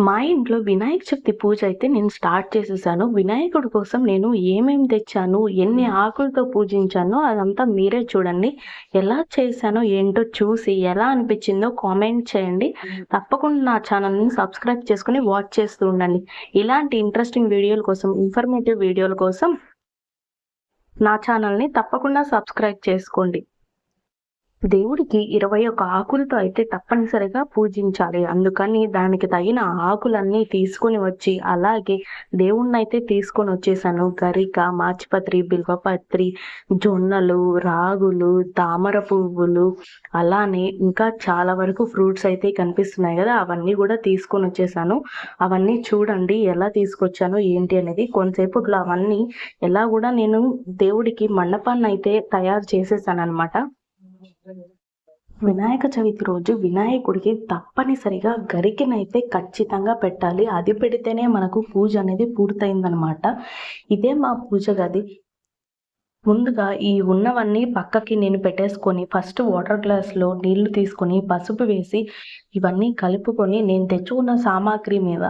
మా ఇంట్లో వినాయక చవితి పూజ అయితే నేను స్టార్ట్ చేసేసాను. వినాయకుడి కోసం నేను ఏమేమి తెచ్చాను, ఎన్ని ఆకులతో పూజించానో అదంతా మీరే చూడండి. ఎలా చేశానో ఏంటో చూసి ఎలా అనిపించిందో కామెంట్ చేయండి. తప్పకుండా నా ఛానల్‌ని సబ్స్క్రైబ్ చేసుకొని వాచ్ చేస్తూ ఉండండి. ఇలాంటి ఇంట్రెస్టింగ్ వీడియోల కోసం, ఇన్ఫర్మేటివ్ వీడియోల కోసం నా ఛానల్‌ని తప్పకుండా సబ్స్క్రైబ్ చేసుకోండి. దేవుడికి 21 ఆకులతో అయితే తప్పనిసరిగా పూజించాలి. అందుకని దానికి తగిన ఆకులన్నీ తీసుకొని వచ్చి, అలాగే దేవుడినైతే తీసుకొనొచ్చేసాను. గరిక, మాచిపత్రి, బిల్వపత్రి, జొన్నలు, రాగులు, తామర పువ్వులు, అలానే ఇంకా చాలా వరకు ఫ్రూట్స్ అయితే కనిపిస్తున్నాయి గదా! అవన్నీ గూడా తీసుకొనొచ్చేసాను. అవన్నీ చూడండి ఎలా తీసుకొచ్చానో ఏంటి అనేది. కొంతసేపట్లో అవన్నీ ఎలా గూడా నేను దేవుడికి మండపాన్నయితే తయారు చేసేసాననమాట. వినాయక చవితి రోజు వినాయకుడికి తప్పనిసరిగా గరికెనైతే ఖచ్చితంగా పెట్టాలి. అది పెడితేనే మనకు పూజ అనేది పూర్తయిందనమాట. ఇదే మా పూజ గది. ముందుగా ఈ ఉన్నవన్నీ పక్కకి నేను పెట్టేసుకొని ఫస్ట్ వాటర్ గ్లాస్‌లో నీళ్లు తీసుకొని పసుపు వేసి ఇవన్నీ కలుపుకొని నేను తెచ్చుకున్న సామాగ్రి మీద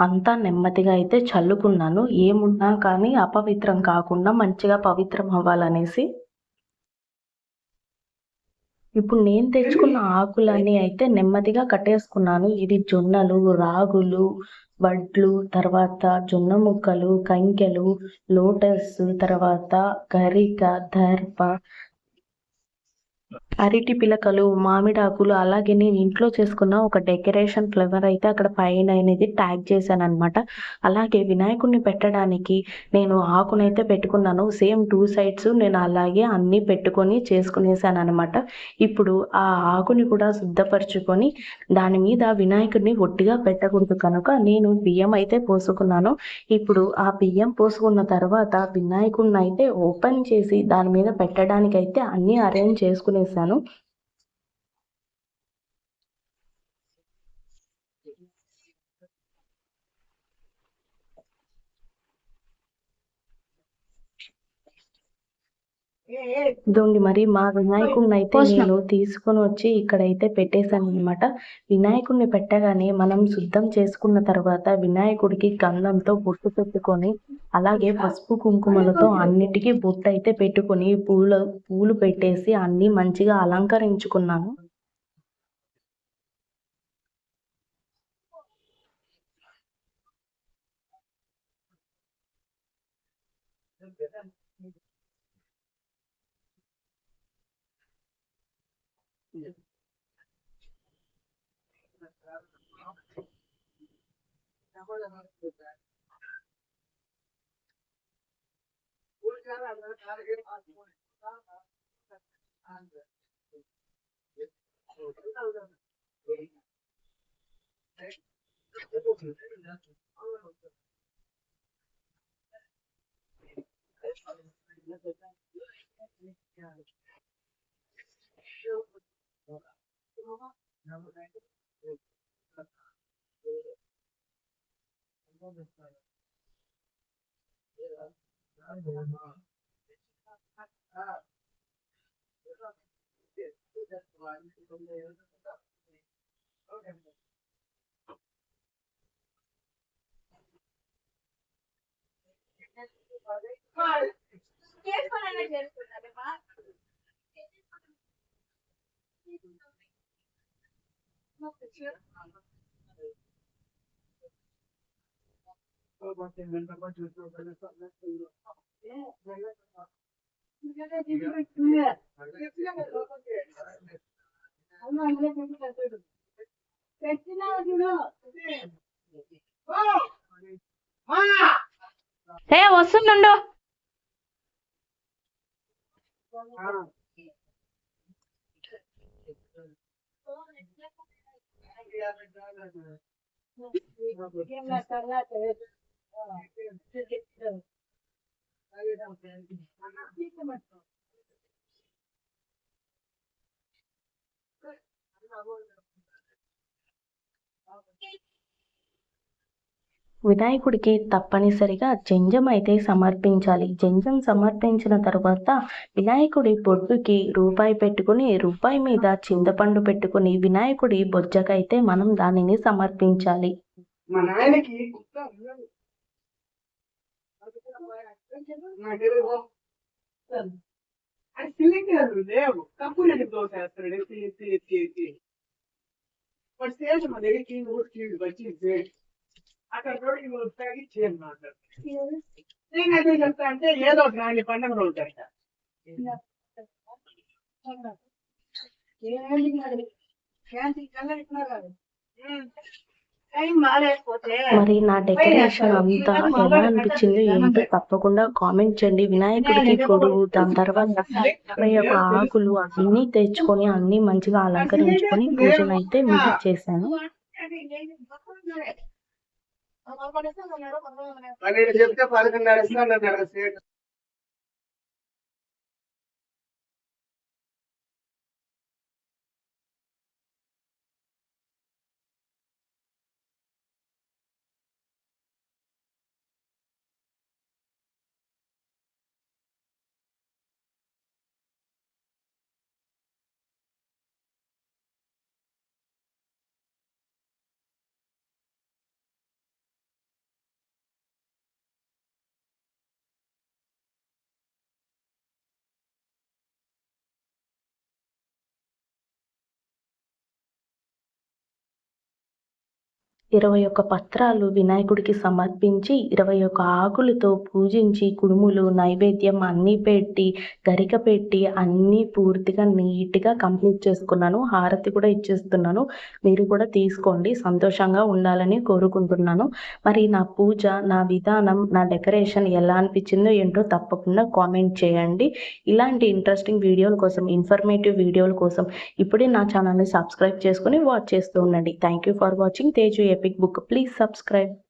అంతా నెమ్మదిగా అయితే చల్లుకున్నాను. ఏమున్నా కానీ అపవిత్రం కాకుండా మంచిగా పవిత్రం అవ్వాలనేసి. ఇప్పుడు నేను తెచ్చుకున్న ఆకులన్నీ అయితే నెమ్మదిగా కట్టేసుకున్నాను. ఇది జొన్నలు, రాగులు, వడ్లు, తర్వాత జొన్న ముక్కలు, కంకెలు, లోటస్, తర్వాత గరిక, దర్భ, అరటి పిలకలు, మామిడాకులు, అలాగే నేను ఇంట్లో చేసుకున్న ఒక డెకరేషన్ ఫ్లవర్ అయితే అక్కడ పైన అనేది ట్యాగ్ చేశాననమాట. అలాగే వినాయకుడిని పెట్టడానికి నేను ఆకునైతే పెట్టుకున్నాను. సేమ్ 2 సైడ్స్ నేను అలాగే అన్నీ పెట్టుకొని చేసుకునేసాననమాట. ఇప్పుడు ఆ ఆకుని కూడా శుద్ధపరచుకొని దాని మీద వినాయకుడిని ఒట్టిగా పెట్టకూడదు కనుక నేను బియ్యం అయితే పోసుకున్నాను. ఇప్పుడు ఆ బియ్యం పోసుకున్న తర్వాత వినాయకుడిని అయితే ఓపెన్ చేసి దాని మీద పెట్టడానికైతే అన్నీ అరేంజ్ చేసుకునేసాను. ఇదిగోండి మరి మా వినాయకుడినైతే నేను తీసుకొని వచ్చి ఇక్కడైతే పెట్టేశాననమాట. వినాయకుడిని పెట్టగానే మనం శుద్ధం చేసుకున్న తర్వాత వినాయకుడికి గంధంతో బొట్టు పెట్టుకొని, అలాగే పసుపు కుంకుమలతో అన్నిటికీ బొట్టు అయితే పెట్టుకొని పూలు పెట్టేసి అన్నీ మంచిగా అలంకరించుకున్నాను. వస్తుండు. వినాయకుడికి తప్పనిసరిగా జంజం అయితే సమర్పించాలి. జంజం సమర్పించిన తర్వాత వినాయకుడి బొడ్డుకి రూపాయి పెట్టుకొని, రూపాయి మీద చింతపండు పెట్టుకొని వినాయకుడి బొజ్జకైతే మనం దానిని సమర్పించాలి. మా నాయనకి సిలిండర్ లేవు కప్పులు దోసేస్తాడు ఎత్తి ఎత్తి ఎత్తి ఎత్తి వాడు స్టేజ్ మా దగ్గరికి ఊరికి వచ్చి అక్కడ రోడ్డు తగ్గించి అన్నమాట నేను అదే చెప్తా అంటే ఏదో ఒక నాలుగు పండుగ రోజు కట్ట మరి నా డెకరేషన్ అంతా ఎలా అనిపించింది ఏంటో తప్పకుండా కామెంట్ చేయండి. వినాయకుడికి గొడుగు, దాని తర్వాత 21 ఆకులు అన్ని తెచ్చుకొని అన్ని మంచిగా అలంకరించుకొని పూజనైతే ముగించేశాను. చెప్తే 11:30 21 పత్రాలు వినాయకుడికి సమర్పించి 21 ఆకులతో పూజించి కుడుములు నైవేద్యం అన్నీ పెట్టి గరిక పెట్టి అన్నీ పూర్తిగా నీట్గా కంప్లీట్ చేసుకున్నాను. హారతి కూడా ఇచ్చేస్తున్నాను. మీరు కూడా తీసుకోండి, సంతోషంగా ఉండాలని కోరుకుంటున్నాను. మరి నా పూజ, నా విధానం, నా డెకరేషన్ ఎలా అనిపించిందో ఏంటో తప్పకుండా కామెంట్ చేయండి. ఇలాంటి ఇంట్రెస్టింగ్ వీడియోల కోసం, ఇన్ఫర్మేటివ్ వీడియోల కోసం ఇప్పుడే నా ఛానల్ని సబ్స్క్రైబ్ చేసుకొని వాచ్ చేస్తూ ఉండండి. Thank you for watching Teju epic book. Please subscribe.